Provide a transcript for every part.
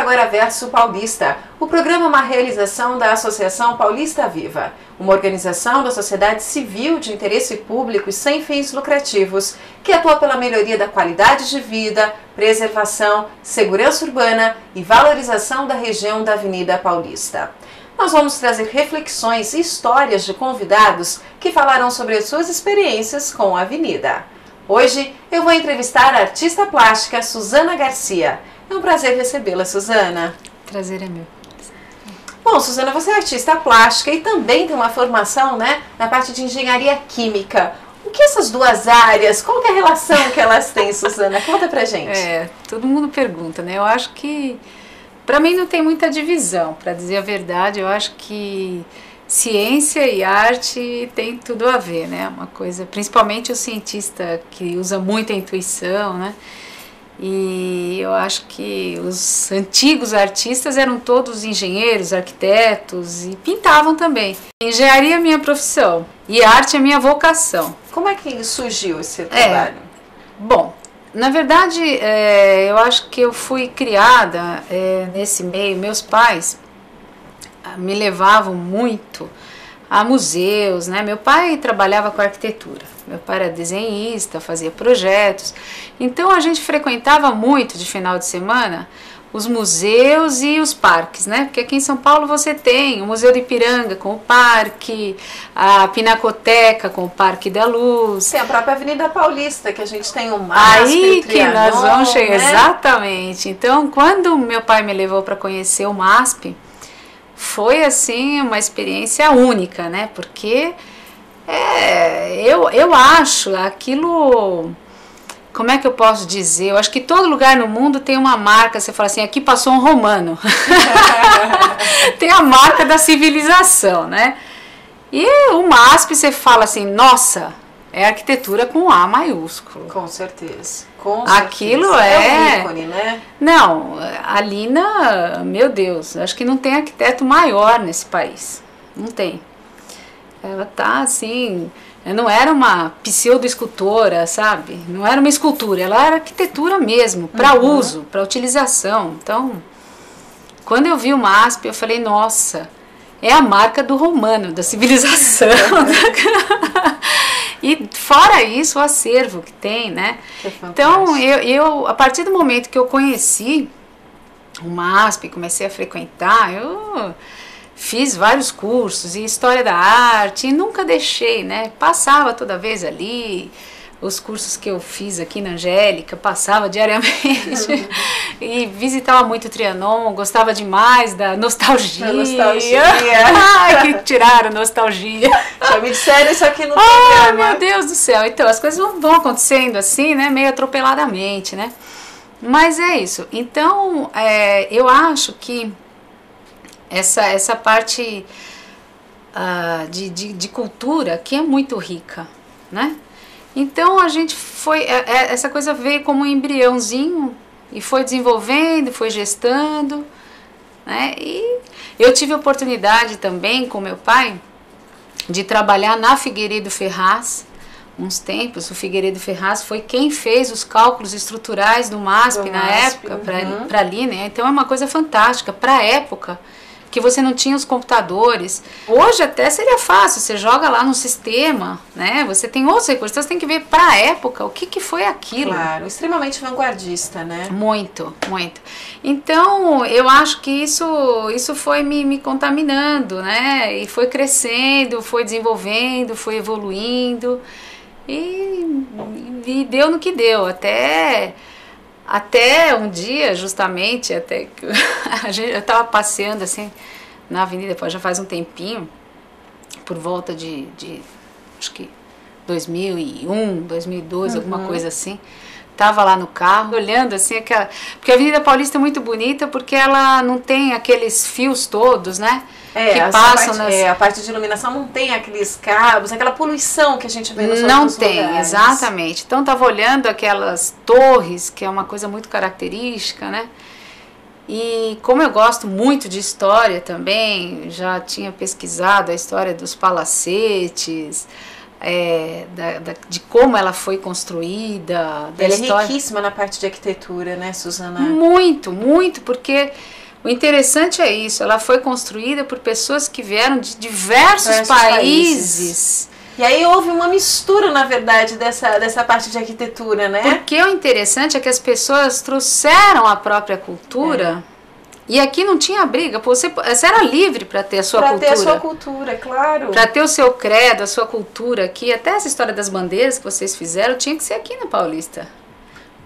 Agora Verso Paulista. O programa é uma realização da Associação Paulista Viva, uma organização da sociedade civil de interesse público e sem fins lucrativos, que atua pela melhoria da qualidade de vida, preservação, segurança urbana e valorização da região da Avenida Paulista. Nós vamos trazer reflexões e histórias de convidados que falarão sobre as suas experiências com a avenida. Hoje eu vou entrevistar a artista plástica Suzana Garcia. É um prazer recebê-la, Suzana. Prazer é meu. Bom, Suzana, você é artista plástica e também tem uma formação, na parte de engenharia química. O que essas duas áreas, qual que é a relação que elas têm, Suzana? Conta pra gente. Todo mundo pergunta, né? Eu acho que, pra mim, não tem muita divisão. Pra dizer a verdade, eu acho que ciência e arte tem tudo a ver, né? Uma coisa, principalmente o cientista que usa muito a intuição, né? E eu acho que os antigos artistas eram todos engenheiros, arquitetos e pintavam também. Engenharia é minha profissão e arte é minha vocação. Como é que surgiu esse trabalho? Bom, na verdade, eu acho que eu fui criada nesse meio. Meus pais me levavam muito a museus, né? Meu pai trabalhava com arquitetura, meu pai era desenhista, fazia projetos, então a gente frequentava muito de final de semana os museus e os parques, né? Porque aqui em São Paulo você tem o Museu do Ipiranga com o parque, a Pinacoteca com o Parque da Luz. Tem a própria Avenida Paulista, que a gente tem o MASP, aí o Trianon, que nós vamos chegar, né? Exatamente. Então, quando meu pai me levou para conhecer o MASP, foi assim uma experiência única, né? Porque eu acho aquilo, como é que eu posso dizer? Eu acho que todo lugar no mundo tem uma marca, você fala assim, aqui passou um romano. Tem a marca da civilização, né? E o MASP você fala assim, nossa, é arquitetura com A maiúsculo. Com certeza. Com Aquilo certeza. É um ícone, né? Não, a Lina, meu Deus, acho que não tem arquiteto maior nesse país. Não tem. Ela tá assim, não era uma pseudo-escultora, sabe? Não era uma escultura, ela era arquitetura mesmo, para uso, para utilização. Então, quando eu vi o MASP, eu falei, nossa, é a marca do romano, da civilização. E fora isso, o acervo que tem, né? Então, eu, a partir do momento que eu conheci o MASP, comecei a frequentar, eu fiz vários cursos, e História da Arte, e nunca deixei, né? Passava toda vez ali, os cursos que eu fiz aqui na Angélica, passava diariamente, e visitava muito o Trianon, gostava demais da nostalgia. Ai, que tiraram nostalgia. Já me disseram isso aqui no programa. Meu Deus do céu. Então, as coisas vão acontecendo assim, né, meio atropeladamente, né? Mas é isso. Então, eu acho que essa parte de cultura que é muito rica, né? Então a gente foi, essa coisa veio como um embriãozinho e foi desenvolvendo, foi gestando, né? E eu tive a oportunidade também com meu pai de trabalhar na Figueiredo Ferraz uns tempos. O Figueiredo Ferraz foi quem fez os cálculos estruturais do MASP na época para ali, né? Então é uma coisa fantástica para a época, que você não tinha os computadores. Hoje até seria fácil, você joga lá no sistema, né? Você tem outros recursos, então você tem que ver para a época o que foi aquilo. Claro, extremamente vanguardista, né? Muito, muito. Então, eu acho que isso foi me contaminando, né? E foi crescendo, foi desenvolvendo, foi evoluindo e deu no que deu, até um dia, justamente, até que eu estava passeando assim na avenida, já faz um tempinho, por volta de acho que 2001, 2002, alguma coisa assim. Tava lá no carro, olhando assim porque a Avenida Paulista é muito bonita porque ela não tem aqueles fios todos, né? Que passam a parte de iluminação não tem aqueles cabos, aquela poluição que a gente vê nos outros lugares. Não tem, exatamente. Então tava olhando aquelas torres, que é uma coisa muito característica, né? E como eu gosto muito de história também, já tinha pesquisado a história dos palacetes, de como ela foi construída, da ela história. É riquíssima na parte de arquitetura, né, Suzana? Muito, muito, porque o interessante é isso, ela foi construída por pessoas que vieram de diversos países. E aí houve uma mistura, na verdade, dessa parte de arquitetura, né? Porque o interessante é que as pessoas trouxeram a própria cultura. E aqui não tinha briga, você era livre para ter a sua cultura. Para ter a sua cultura, claro. Para ter o seu credo, a sua cultura aqui. Até essa história das bandeiras que vocês fizeram tinha que ser aqui na Paulista.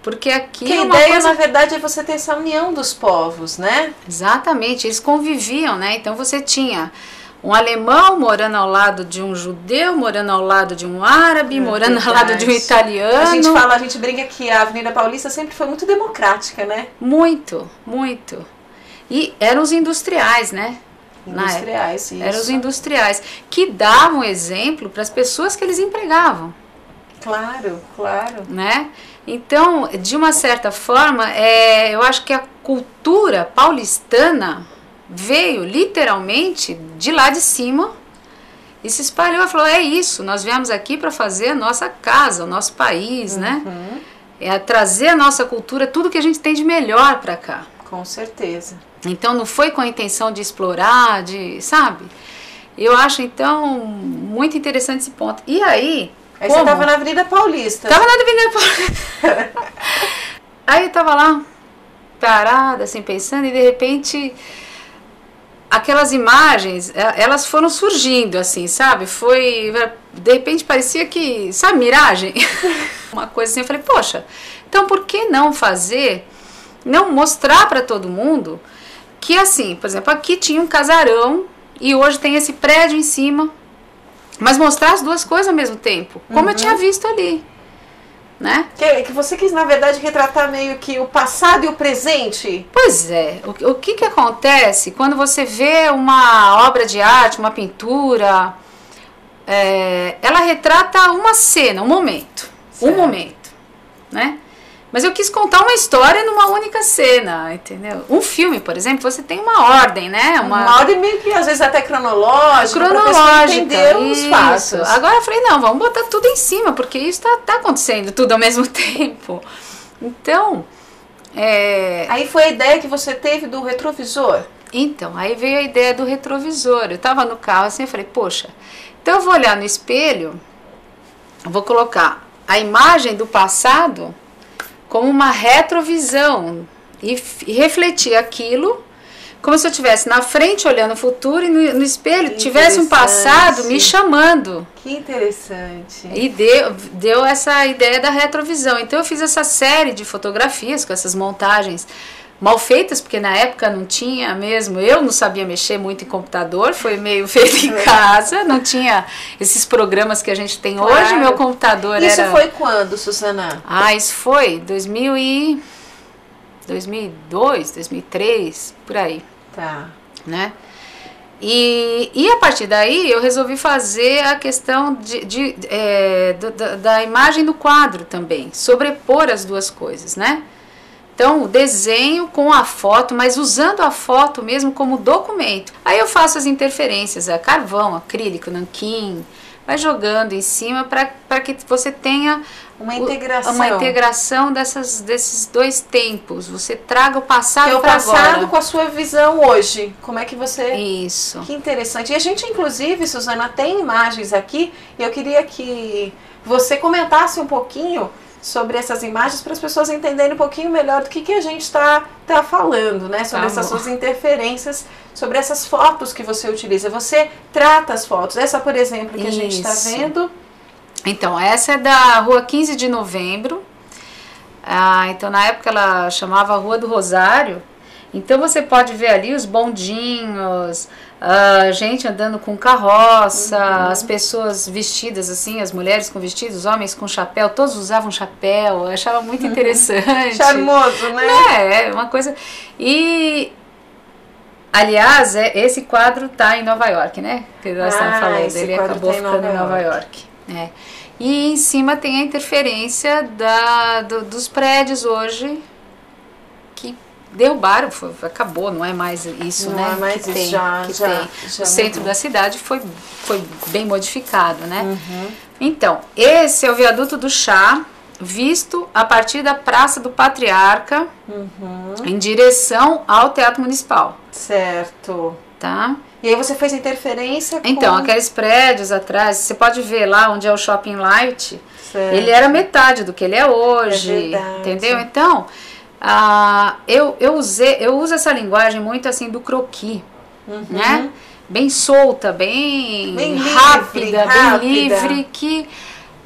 Porque aqui que a ideia, na verdade, é você ter essa união dos povos, né? Exatamente, eles conviviam, né? Então você tinha um alemão morando ao lado de um judeu, morando ao lado de um árabe, morando ao lado de um italiano. A gente brinca que a Avenida Paulista sempre foi muito democrática, né? Muito, muito. E eram os industriais, né? Industriais, isso. Eram os industriais, que davam exemplo para as pessoas que eles empregavam. Claro, claro. Né? Então, de uma certa forma, eu acho que a cultura paulistana veio literalmente de lá de cima e se espalhou e falou, é isso, nós viemos aqui para fazer a nossa casa, o nosso país, né? É trazer a nossa cultura, tudo que a gente tem de melhor para cá. Com certeza. Então não foi com a intenção de explorar, sabe? Eu acho então muito interessante esse ponto. E aí... Aí você estava na Avenida Paulista. Estava na Avenida Paulista. Aí eu estava lá, parada, assim, pensando, e de repente... Aquelas imagens, elas foram surgindo, assim, sabe? De repente parecia que, sabe, miragem? Uma coisa assim, eu falei, poxa, então por que não mostrar para todo mundo que, assim, por exemplo, aqui tinha um casarão e hoje tem esse prédio em cima, mas mostrar as duas coisas ao mesmo tempo, como eu tinha visto ali. Né? Que você quis, na verdade, retratar meio que o passado e o presente. Pois é. O que acontece quando você vê uma obra de arte, uma pintura, ela retrata uma cena, um momento. Certo. Um momento, né? Mas eu quis contar uma história numa única cena, entendeu? Um filme, por exemplo, você tem uma ordem, né? Uma ordem meio que, às vezes, até cronológica. Pra entender os passos. Agora eu falei, não, vamos botar tudo em cima, porque isso tá acontecendo tudo ao mesmo tempo. Então... Aí foi a ideia que você teve do retrovisor? Então, aí veio a ideia do retrovisor. Eu tava no carro assim, eu falei, poxa, então eu vou olhar no espelho, vou colocar a imagem do passado como uma retrovisão e refletir aquilo como se eu estivesse na frente olhando o futuro e no espelho tivesse um passado me chamando. Que interessante. E deu essa ideia da retrovisão. Então eu fiz essa série de fotografias com essas montagens mal feitas, porque na época não tinha mesmo, eu não sabia mexer muito em computador, foi meio feito em casa, não tinha esses programas que a gente tem hoje, meu computador Isso foi quando, Suzana? Isso foi 2002, 2003, por aí. Tá. Né? E a partir daí eu resolvi fazer a questão da imagem do quadro também, sobrepor as duas coisas, né? Então, o desenho com a foto, mas usando a foto mesmo como documento. Aí eu faço as interferências, carvão, acrílico, nanquim, vai jogando em cima para que você tenha uma integração desses dois tempos. Você traga o passado para agora. O passado com a sua visão hoje. Como é que você... Isso. Que interessante. E a gente, inclusive, Suzana, tem imagens aqui, e eu queria que você comentasse um pouquinho sobre essas imagens para as pessoas entenderem um pouquinho melhor do que a gente está falando, né? Sobre essas suas interferências, sobre essas fotos que você utiliza. Você trata as fotos. Essa, por exemplo, que a gente está vendo. Então, essa é da Rua 15 de Novembro. Então, na época ela chamava Rua do Rosário. Então, você pode ver ali os bondinhos, gente andando com carroça, as pessoas vestidas assim, as mulheres com vestidos, os homens com chapéu, todos usavam chapéu, eu achava muito interessante. Charmoso, né? É uma coisa... E, aliás, esse quadro tá em Nova York, né? Que nós estamos falando, ele acabou ficando em Nova York. E em cima tem a interferência dos prédios hoje, que derrubaram, acabou, não é mais isso, não né? É mais que isso, tem, já o centro mudou. da cidade foi bem modificado, né? Então, esse é o viaduto do Chá, visto a partir da Praça do Patriarca, em direção ao Teatro Municipal. Certo. Tá? E aí você fez interferência com... Então, aqueles prédios atrás, você pode ver lá onde é o Shopping Light, Certo. ele era metade do que ele é hoje, verdade. entendeu? Então, eu uso essa linguagem muito assim do croquis, né? Bem solta, bem rápida, bem livre, que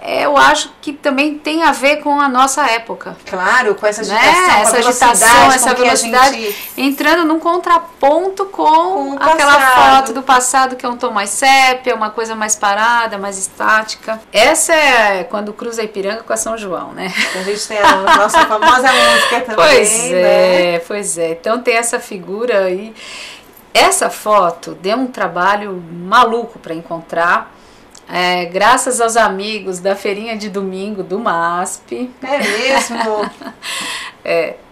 eu acho que também tem a ver com a nossa época. Claro, com essa agitação, né? Essa agitação, essa velocidade, gente... entrando num contraponto com aquela foto do passado, que é um tom mais sépia, uma coisa mais parada, mais estática. Essa é quando cruza a Ipiranga com a São João, né? A gente tem a nossa famosa música também. Pois é. Então tem essa figura aí. Essa foto deu um trabalho maluco para encontrar. Graças aos amigos da feirinha de domingo do MASP. É mesmo?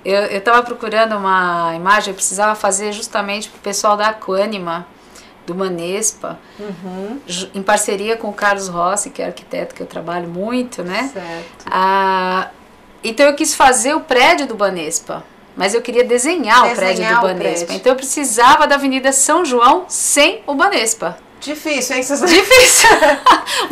Eu estava procurando uma imagem, eu precisava fazer justamente para o pessoal da Aquânima, do Manespa, em parceria com o Carlos Rossi, que é arquiteto que eu trabalho muito, né? Certo. Então eu quis fazer o prédio do Banespa, mas eu queria desenhar o prédio do Banespa. Então eu precisava da Avenida São João sem o Banespa. Difícil, hein? Difícil.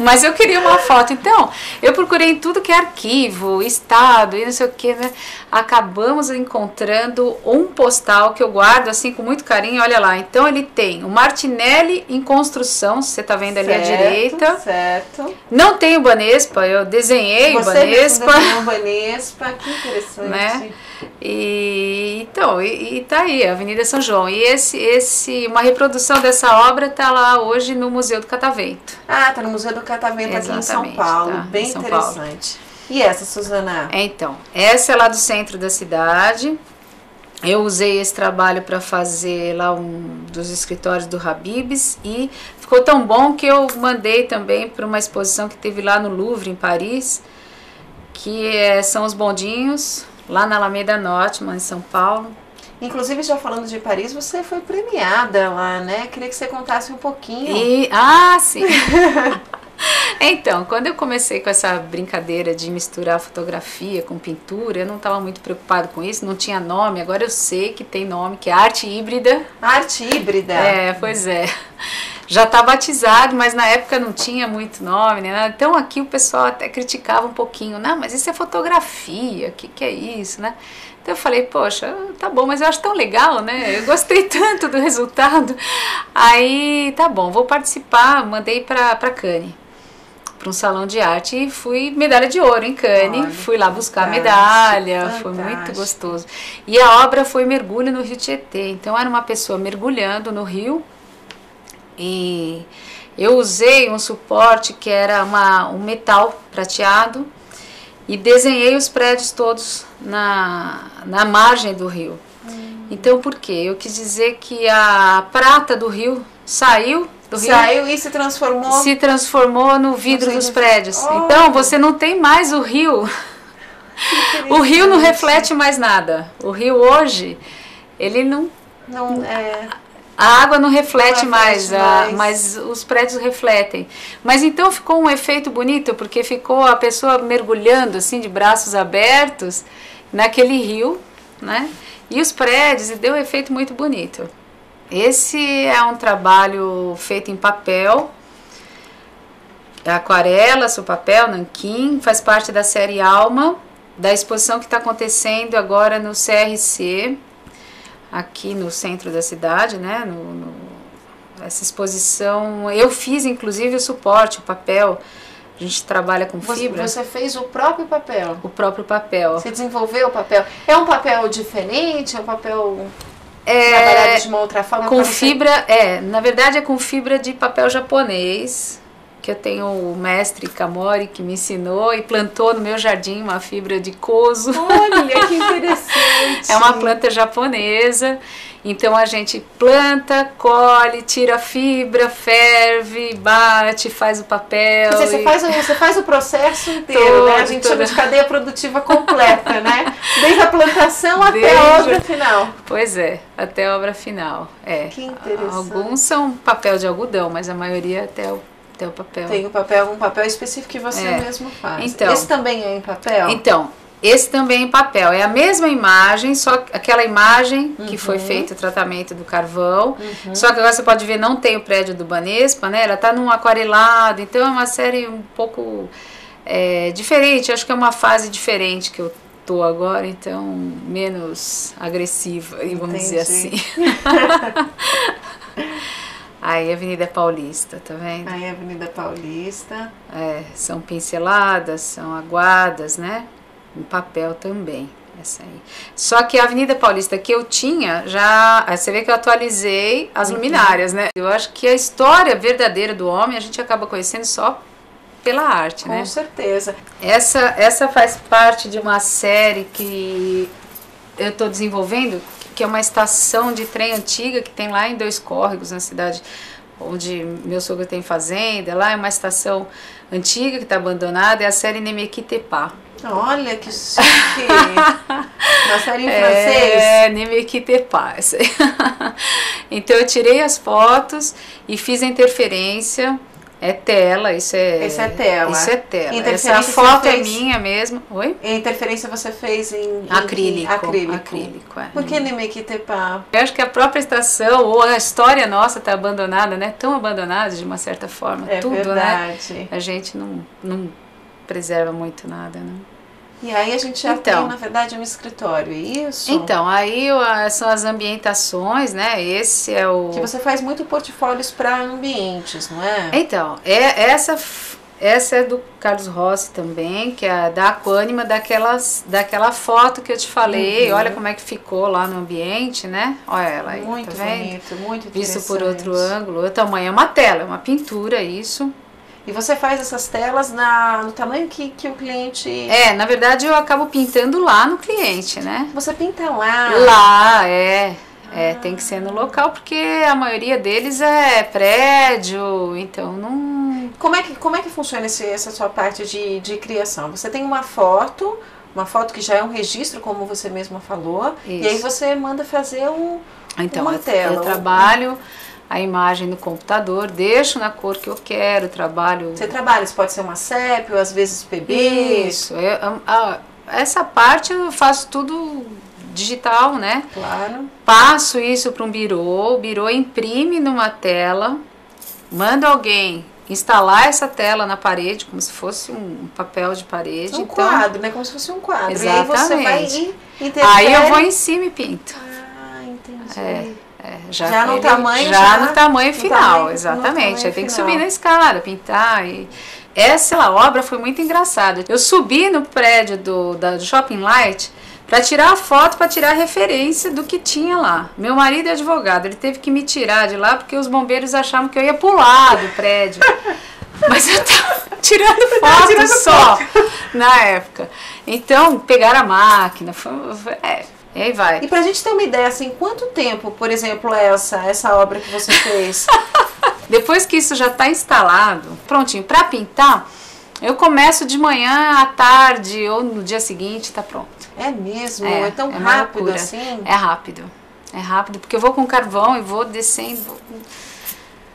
Mas eu queria uma foto. Então, eu procurei em tudo que é arquivo, estado e não sei o que, né? Acabamos encontrando um postal que eu guardo assim com muito carinho. Olha lá. Então, ele tem o Martinelli em construção, você tá vendo ali à direita. Certo. Não tem o Banespa, eu desenhei o Banespa. Você o Banespa, que interessante. Né? E tá aí, a Avenida São João. E uma reprodução dessa obra tá lá hoje no Museu do Catavento. Tá no Museu do Catavento aqui em São Paulo. Tá, bem interessante. E essa, Suzana? Então, essa é lá do centro da cidade. Eu usei esse trabalho para fazer lá um dos escritórios do Habib's e ficou tão bom que eu mandei também para uma exposição que teve lá no Louvre, em Paris, que são os bondinhos, lá na Alameda Norte, em São Paulo. Inclusive, já falando de Paris, você foi premiada lá, né? Queria que você contasse um pouquinho. Sim! Então, quando eu comecei com essa brincadeira de misturar fotografia com pintura, eu não estava muito preocupado com isso, não tinha nome. Agora eu sei que tem nome, que é arte híbrida. Arte híbrida? Pois é. Já está batizado, mas na época não tinha muito nome, né? Então aqui o pessoal até criticava um pouquinho. Não, mas isso é fotografia, o que é isso, né? Então eu falei, poxa, tá bom, mas eu acho tão legal, né? Eu gostei tanto do resultado. Aí, tá bom, vou participar, mandei para Cannes, para um salão de arte e fui medalha de ouro em Cannes. Olha, fui lá buscar a medalha, foi muito gostoso. E a obra foi mergulho no Rio Tietê. Então era uma pessoa mergulhando no rio. E eu usei um suporte que era um metal prateado e desenhei os prédios todos na margem do rio. Então, por quê? Eu quis dizer que a prata do rio saiu do rio. Saiu e se transformou? Se transformou no vidro dos prédios. Então, você não tem mais o rio. O rio não reflete mais nada. O rio hoje, ele não a água não reflete mais, mas os prédios refletem. Mas então ficou um efeito bonito, porque ficou a pessoa mergulhando assim de braços abertos naquele rio, né? E os prédios, e deu um efeito muito bonito. Esse é um trabalho feito em papel, aquarela, seu papel, nanquim, faz parte da série Alma, da exposição que está acontecendo agora no CRC, aqui no centro da cidade, né? Essa exposição, eu fiz inclusive o suporte, o papel. A gente trabalha com fibra. Você fez o próprio papel? O próprio papel. Você desenvolveu o papel. É um papel diferente? É um papel trabalhado de uma outra forma? Com fibra, na verdade é com fibra de papel japonês, que eu tenho o mestre Kamori que me ensinou e plantou no meu jardim uma fibra de koso. Olha, que interessante! É uma planta japonesa Então a gente planta, colhe, tira a fibra, ferve, bate, faz o papel. Quer dizer, você faz o processo inteiro, né? A gente chama de cadeia produtiva completa, né? Desde a plantação até a obra final. Pois é, até a obra final. Que interessante. Alguns são papel de algodão, mas a maioria até o papel. Tem um papel específico que você mesmo faz. Então, esse também é em papel? Então, esse também em papel. É a mesma imagem, só aquela imagem que foi feito o tratamento do carvão. Só que agora você pode ver, não tem o prédio do Banespa, né? Ela tá num aquarelado, então é uma série um pouco diferente. Acho que é uma fase diferente que eu tô agora, então menos agressiva, vamos dizer assim. Aí Avenida Paulista, tá vendo? Aí Avenida Paulista. São pinceladas, são aguadas, né? Em papel também, essa aí. Só que a Avenida Paulista que eu tinha, você vê que eu atualizei as luminárias, né? Eu acho que a história verdadeira do homem a gente acaba conhecendo só pela arte, né? Com certeza. Essa faz parte de uma série que eu estou desenvolvendo, que é uma estação de trem antiga que tem lá em Dois Córregos, na cidade onde meu sogro tem fazenda. Lá é uma estação antiga que está abandonada, é a série Nemequitepá. Olha que chique! Uma série em francês. Nemequitepá. Então eu tirei as fotos e fiz a interferência. É tela, isso é tela. Isso é tela. Essa foto é minha mesmo. Oi? E a interferência você fez em acrílico. Por que Nemequitepá? Eu acho que a própria estação ou a história nossa está abandonada, né? Tão abandonada de uma certa forma. Tudo, verdade. Né? A gente não preserva muito nada, né? E aí a gente já tem, na verdade, um escritório, isso? Então, aí são as ambientações, né? Esse é o... Que você faz muito portfólios para ambientes, não é? Então, essa é do Carlos Rossi também, que é da Aquânima, daquela foto que eu te falei. Olha como é que ficou lá no ambiente, né? Olha ela aí, muito tá vendo? Bonito, muito interessante. Visto por outro ângulo. O tamanho é uma tela, é uma pintura, isso. E você faz essas telas no tamanho que o cliente... Na verdade eu acabo pintando lá no cliente, né? Você pinta lá? Lá, tem que ser no local, porque a maioria deles é prédio, então não... Como é que funciona essa sua parte de criação? Você tem uma foto que já é um registro, como você mesma falou, isso. E aí você manda fazer uma tela. Eu trabalho a imagem no computador, deixo na cor que eu quero, trabalho... Você trabalha, isso pode ser uma sépia, ou às vezes PB? Isso, essa parte eu faço tudo digital, né? Claro. Passo isso para um birô, o birô imprime numa tela, manda alguém instalar essa tela na parede, como se fosse um papel de parede. Quadro, né? Como se fosse um quadro. Exatamente. E aí você vai Aí eu vou em cima e pinto. Entendi. Já no tamanho final, exatamente. Aí tem que subir na escada, pintar. Essa obra foi muito engraçada. Eu subi no prédio do Shopping Light para tirar a foto, para tirar a referência do que tinha lá. Meu marido é advogado, ele teve que me tirar de lá porque os bombeiros achavam que eu ia pular do prédio. Mas eu tava tirando foto só na época. Então, pegaram a máquina, e aí vai. E pra gente ter uma ideia, assim, quanto tempo, por exemplo, essa obra que você fez? Depois que isso já está instalado, prontinho, para pintar, eu começo de manhã, à tarde ou no dia seguinte, tá pronto. É mesmo? É tão rápido assim? É rápido, porque eu vou com carvão e vou descendo.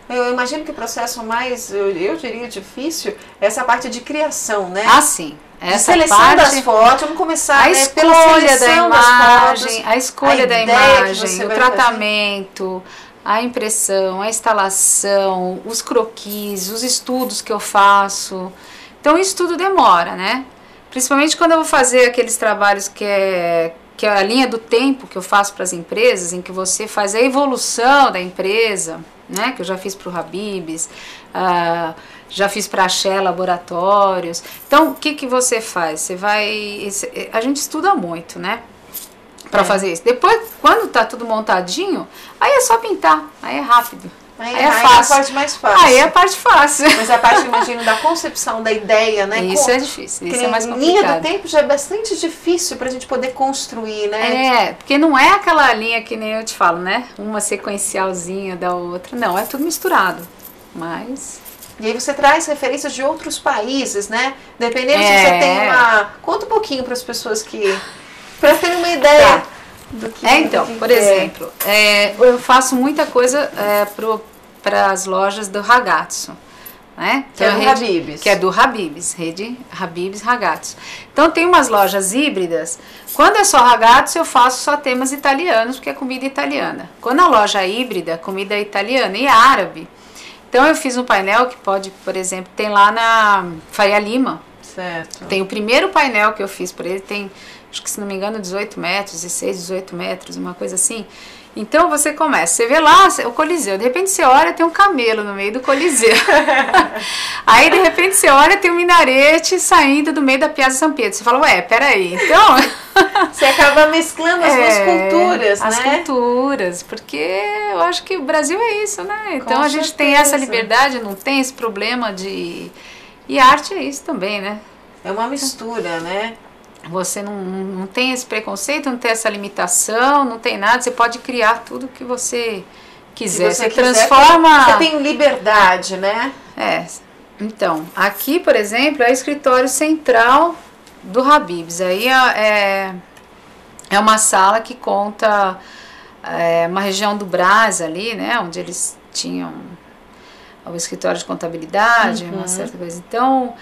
Eu imagino que o processo mais, eu diria, difícil é essa parte de criação, né? Ah, sim. Essa seleção parte, das fotos, vamos começar a escolha da imagem, a escolha da imagem, o tratamento, a impressão, a instalação, os croquis, os estudos que eu faço. Então isso tudo demora, né? Principalmente quando eu vou fazer aqueles trabalhos que é a linha do tempo que eu faço para as empresas, em que você faz a evolução da empresa, né? Que eu já fiz para o Habib's, já fiz para a Shell Laboratórios. Então, o que você faz? A gente estuda muito, né? Para fazer isso. Depois, quando tá tudo montadinho, aí é só pintar, aí é rápido. Aí é fácil. A parte mais fácil. Aí é a parte fácil. Mas a parte, imagino, da concepção, da ideia, né? Isso é difícil, isso é mais complicado. Linha do tempo já é bastante difícil pra gente poder construir, né? Porque não é aquela linha que nem eu te falo, né? Uma sequencialzinha da outra. Não, é tudo misturado. Mas... E aí você traz referências de outros países, né? Dependendo se você tem uma... Conta um pouquinho para as pessoas que... Para terem uma ideia do que... Então, por exemplo, eu faço muita coisa para as lojas do Ragazzo, né? Que é do Habib's. Que é do Habib's, rede Habib's Ragazzo. Então tem umas lojas híbridas. Quando é só Ragazzo, eu faço só temas italianos, porque é comida italiana. Quando a loja é híbrida, comida italiana e árabe. Então eu fiz um painel que pode, por exemplo, tem lá na Faria Lima. Certo. Tem o primeiro painel que eu fiz por ele, tem, acho que se não me engano, 18 metros, 16, 18 metros, uma coisa assim. Então você começa, você vê lá o Coliseu, de repente você olha, tem um camelo no meio do Coliseu. Aí de repente você olha, tem um minarete saindo do meio da Piazza San Pietro. Você fala, ué, peraí, então... Você acaba mesclando as duas culturas, né? As culturas, porque eu acho que o Brasil é isso, né? Então a gente tem essa liberdade, não tem esse problema de... E arte é isso também, né? É uma mistura, né? Você não tem esse preconceito, não tem essa limitação, não tem nada. Você pode criar tudo que você quiser. Você transforma... Você tem liberdade, né? Então, aqui, por exemplo, é o escritório central do Habib's. Aí é uma sala que conta uma região do Brás ali, né? Onde eles tinham o escritório de contabilidade, uma certa coisa. Então...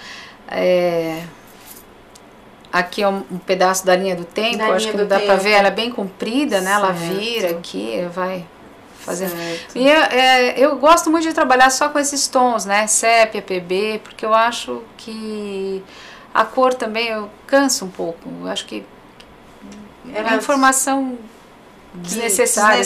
Aqui é um pedaço da linha do tempo, acho que não dá para ver, ela é bem comprida, né? Ela vira aqui, vai fazendo. E eu gosto muito de trabalhar só com esses tons, né? Sépia, PB, porque eu acho que a cor também eu canso um pouco. Eu acho que é uma informação desnecessária.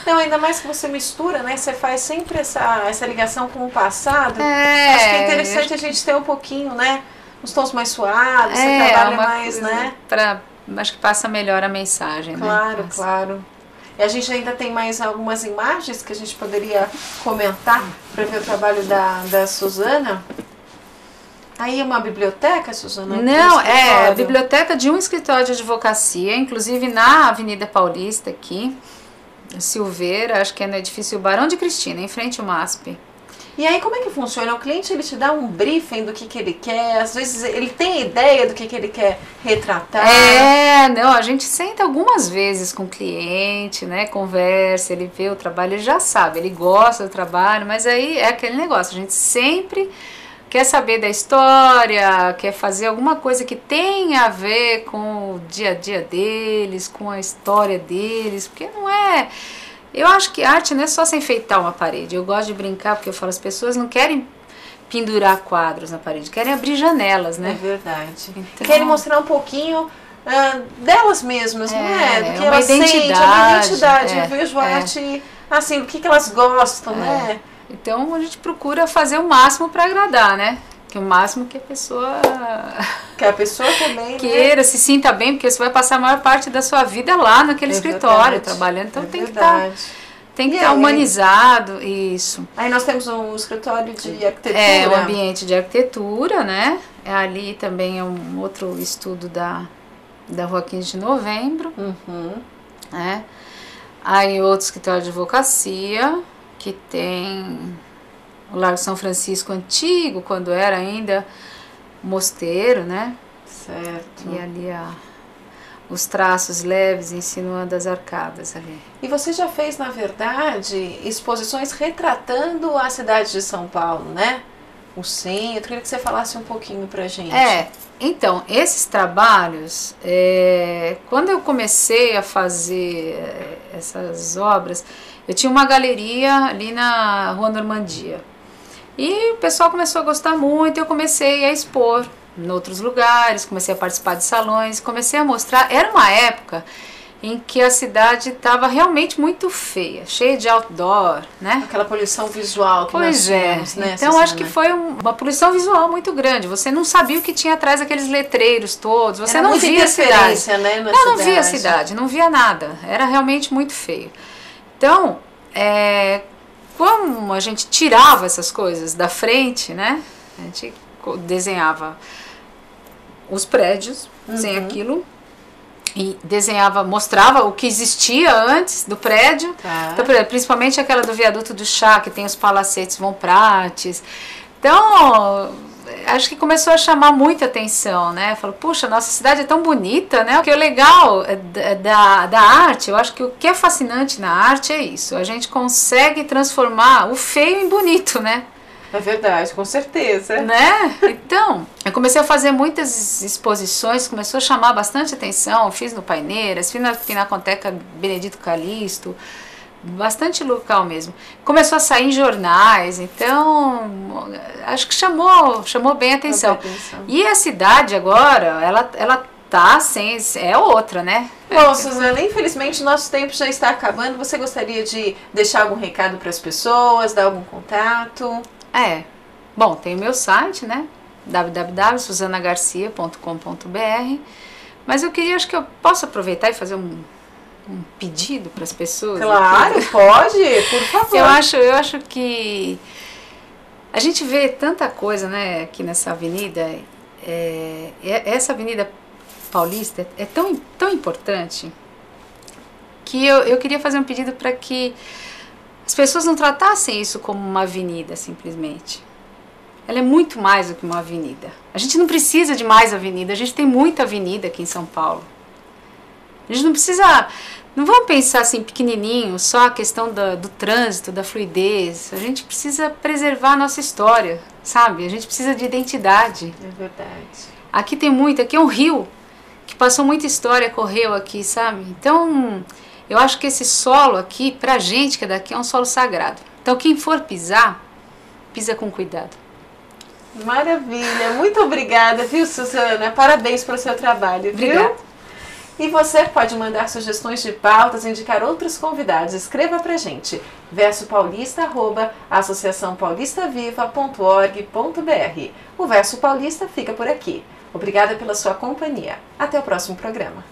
Não, ainda mais que você mistura, né? Você faz sempre essa ligação com o passado. Acho que é interessante a gente ter um pouquinho, né? Os tons mais suaves, você trabalha mais, né? Acho que passa melhor a mensagem, claro, né? Claro. E a gente ainda tem mais algumas imagens que a gente poderia comentar para ver o trabalho da Suzana. Aí é uma biblioteca, Suzana? Não, é a biblioteca de um escritório de advocacia, inclusive na Avenida Paulista aqui, Silveira, acho que é no edifício Barão de Cristina, em frente ao MASP. E aí como é que funciona? O cliente ele te dá um briefing do que ele quer, às vezes ele tem ideia do que ele quer retratar. Não, a gente senta algumas vezes com o cliente, né, conversa, ele vê o trabalho, ele já sabe, ele gosta do trabalho, mas aí é aquele negócio, a gente sempre quer saber da história, quer fazer alguma coisa que tenha a ver com o dia a dia deles, com a história deles, porque não é... Eu acho que arte não é só se enfeitar uma parede. Eu gosto de brincar porque eu falo, as pessoas não querem pendurar quadros na parede, querem abrir janelas, né? É verdade. Então, querem mostrar um pouquinho delas mesmas, não é? Do que elas sentem, uma identidade. Eu vejo a arte, assim, do que elas gostam, né? Então a gente procura fazer o máximo para agradar, né? Que o máximo que a pessoa... Que a pessoa também, queira, né? se sinta bem, porque você vai passar a maior parte da sua vida lá naquele escritório, trabalhando. Então tem que estar humanizado, isso. Aí nós temos um escritório de arquitetura. Um ambiente de arquitetura, né? Ali também é um outro estudo da Rua 15 de Novembro. Né? Aí outro escritório de advocacia, que tem... o Largo São Francisco antigo, quando era ainda mosteiro, né? Certo. E ali os traços leves insinuando as arcadas ali. E você já fez, na verdade, exposições retratando a cidade de São Paulo, né? O centro. Eu queria que você falasse um pouquinho pra gente. Então, esses trabalhos, quando eu comecei a fazer essas obras, eu tinha uma galeria ali na Rua Normandia. E o pessoal começou a gostar muito, eu comecei a expor em outros lugares, comecei a participar de salões, comecei a mostrar. Era uma época em que a cidade estava realmente muito feia, cheia de outdoor, né? Aquela poluição visual que nós tínhamos, né? Então acho que foi uma poluição visual muito grande. Você não sabia o que tinha atrás daqueles letreiros todos, você não via a cidade. Né, não via a cidade, não via nada. Era realmente muito feio. Então, como a gente tirava essas coisas da frente, né? A gente desenhava os prédios, sem aquilo, e desenhava, mostrava o que existia antes do prédio. Tá. Então, principalmente aquela do viaduto do Chá, que tem os palacetes Von Prates. Então, acho que começou a chamar muita atenção, né? Falou, puxa, nossa cidade é tão bonita, né? O que é legal da arte, eu acho que o que é fascinante na arte é isso. A gente consegue transformar o feio em bonito, né? É verdade, com certeza. Né? Então, eu comecei a fazer muitas exposições, começou a chamar bastante atenção. Fiz no Paineiras, fiz na Pinacoteca Benedito Calixto, bastante local mesmo. Começou a sair em jornais, então acho que chamou bem a atenção. E a cidade agora, ela tá sem, é outra, né? Bom, Suzana, infelizmente nosso tempo já está acabando. Você gostaria de deixar algum recado para as pessoas, dar algum contato? Bom, tem o meu site, né? www.susanagarcia.com.br. Mas acho que eu posso aproveitar e fazer um pedido para as pessoas. Claro, aqui. Pode, por favor. Eu acho que a gente vê tanta coisa, né, aqui nessa avenida. Essa Avenida Paulista é tão importante que eu queria fazer um pedido para que as pessoas não tratassem isso como uma avenida, simplesmente. Ela é muito mais do que uma avenida. A gente não precisa de mais avenida, a gente tem muita avenida aqui em São Paulo. A gente não precisa... Não vamos pensar assim pequenininho, só a questão do trânsito, da fluidez. A gente precisa preservar a nossa história, sabe? A gente precisa de identidade. É verdade. Aqui tem aqui é um rio que passou muita história, correu aqui, sabe? Então... Eu acho que esse solo aqui, pra gente que é daqui, é um solo sagrado. Então quem for pisar, pisa com cuidado. Maravilha, muito obrigada, viu, Suzana? Parabéns pelo seu trabalho, viu? Obrigada. E você pode mandar sugestões de pautas, indicar outros convidados. Escreva pra gente, versopaulista@associaçãopaulistaviva.org.br. O Verso Paulista fica por aqui. Obrigada pela sua companhia. Até o próximo programa.